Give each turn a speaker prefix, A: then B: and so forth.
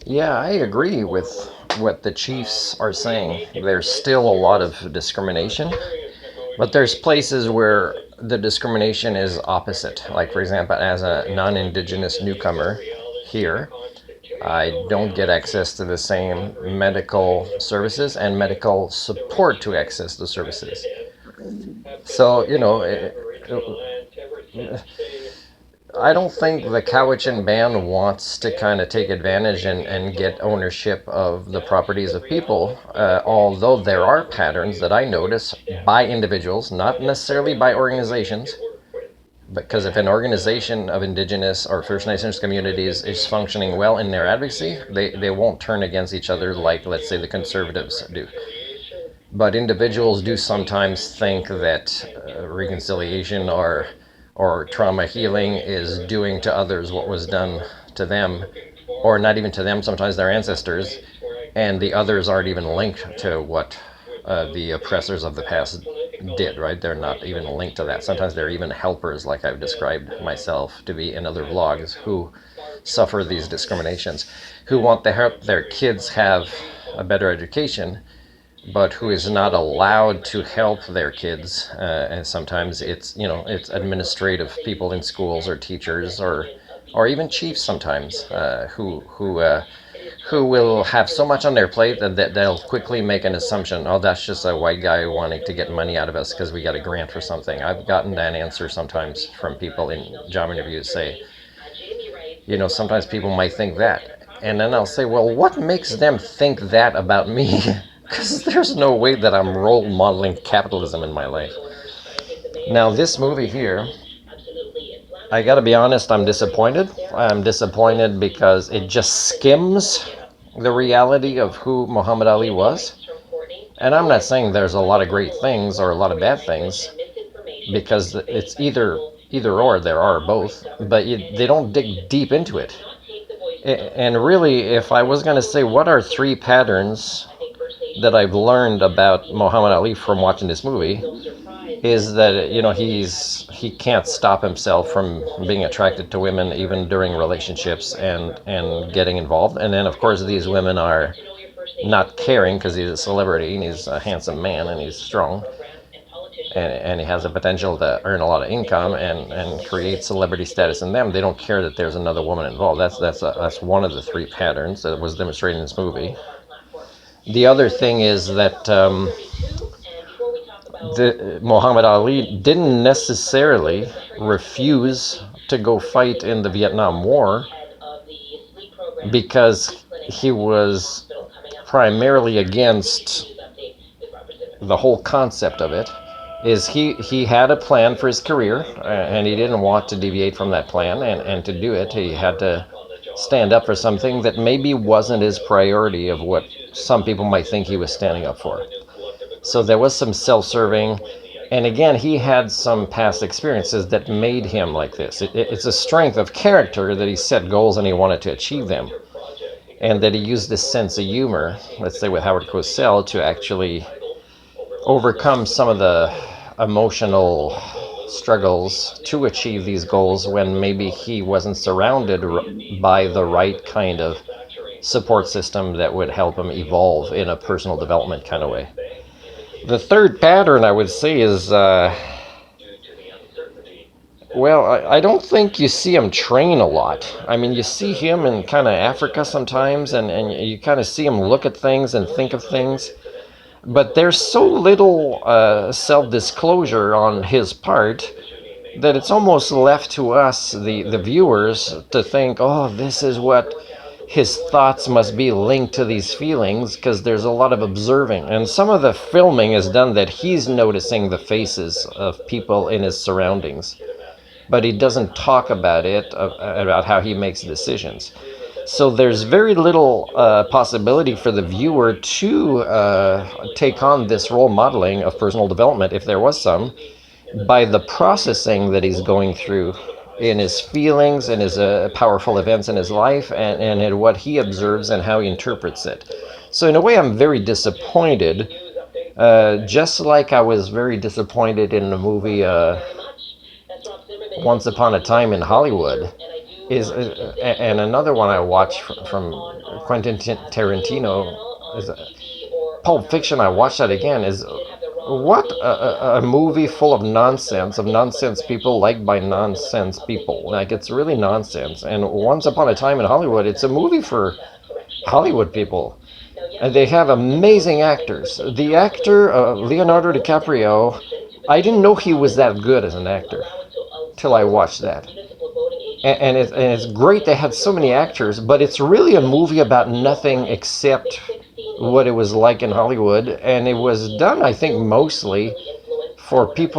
A: Yeah, I agree with what the chiefs are saying. There's still a lot of discrimination, but there's places where the discrimination is opposite. Like, for example, as a non-Indigenous newcomer here, I don't get access to the same medical services and medical support to access the services. So, I don't think the Cowichan band wants to kind of take advantage and get ownership of the properties of people, although there are patterns that I notice by individuals, not necessarily by organizations. Because if an organization of Indigenous or First Nations communities is functioning well in their advocacy, they won't turn against each other like, let's say, the conservatives do. But individuals do sometimes think that reconciliation or trauma healing is doing to others what was done to them, or not even to them, sometimes their ancestors, and the others aren't even linked to what the oppressors of the past did, right? They're not even linked to that. Sometimes they're even helpers, like I've described myself to be in other vlogs, who suffer these discriminations, who want to help their kids have a better education, but who is not allowed to help their kids. And sometimes it's administrative people in schools or teachers or even chiefs sometimes who will have so much on their plate that they'll quickly make an assumption. Oh, that's just a white guy wanting to get money out of us because we got a grant for something. I've gotten that answer sometimes from people in job interviews. Say, sometimes people might think that. And then I'll say, well, what makes them think that about me? Because there's no way that I'm role modeling capitalism in my life. Now, this movie here, I gotta be honest, I'm disappointed. I'm disappointed because it just skims the reality of who Muhammad Ali was. And I'm not saying there's a lot of great things or a lot of bad things, because it's either or, there are both, but they don't dig deep into it. And really, if I was going to say what are three patterns that I've learned about Muhammad Ali from watching this movie, is that he can't stop himself from being attracted to women even during relationships and getting involved. And then of course these women are not caring because he's a celebrity and he's a handsome man and he's strong, and he has the potential to earn a lot of income and create celebrity status in them. They don't care that there's another woman involved. That's one of the three patterns that was demonstrated in this movie. The other thing is that Muhammad Ali didn't necessarily refuse to go fight in the Vietnam War because he was primarily against the whole concept of it. Is he had a plan for his career, and he didn't want to deviate from that plan, and to do it he had to stand up for something that maybe wasn't his priority of what some people might think he was standing up for. So there was some self-serving, and again, he had some past experiences that made him like this. It's a strength of character that he set goals and he wanted to achieve them, and that he used this sense of humor, let's say with Howard Cosell, to actually overcome some of the emotional struggles to achieve these goals when maybe he wasn't surrounded by the right kind of support system that would help him evolve in a personal development kind of way. The third pattern I would say is, I don't think you see him train a lot. I mean, you see him in kind of Africa sometimes, and you kind of see him look at things and think of things. But there's so little self-disclosure on his part that it's almost left to us, the viewers, to think, oh, this is what his thoughts must be linked to these feelings, because there's a lot of observing. And some of the filming is done that he's noticing the faces of people in his surroundings. But he doesn't talk about it, about how he makes decisions. So there's very little possibility for the viewer to take on this role modeling of personal development, if there was some, by the processing that he's going through in his feelings and his powerful events in his life, and in what he observes and how he interprets it. So in a way, I'm very disappointed, just like I was very disappointed in the movie Once Upon a Time in Hollywood, and another one I watched from Quentin Tarantino is Pulp Fiction. I watched that again. Is what a movie full of nonsense people liked by nonsense people. Like it's really nonsense. And Once Upon a Time in Hollywood, it's a movie for Hollywood people. And they have amazing actors. The actor, Leonardo DiCaprio, I didn't know he was that good as an actor till I watched that. And it's great they had so many actors, but it's really a movie about nothing except what it was like in Hollywood. And it was done, I think, mostly for people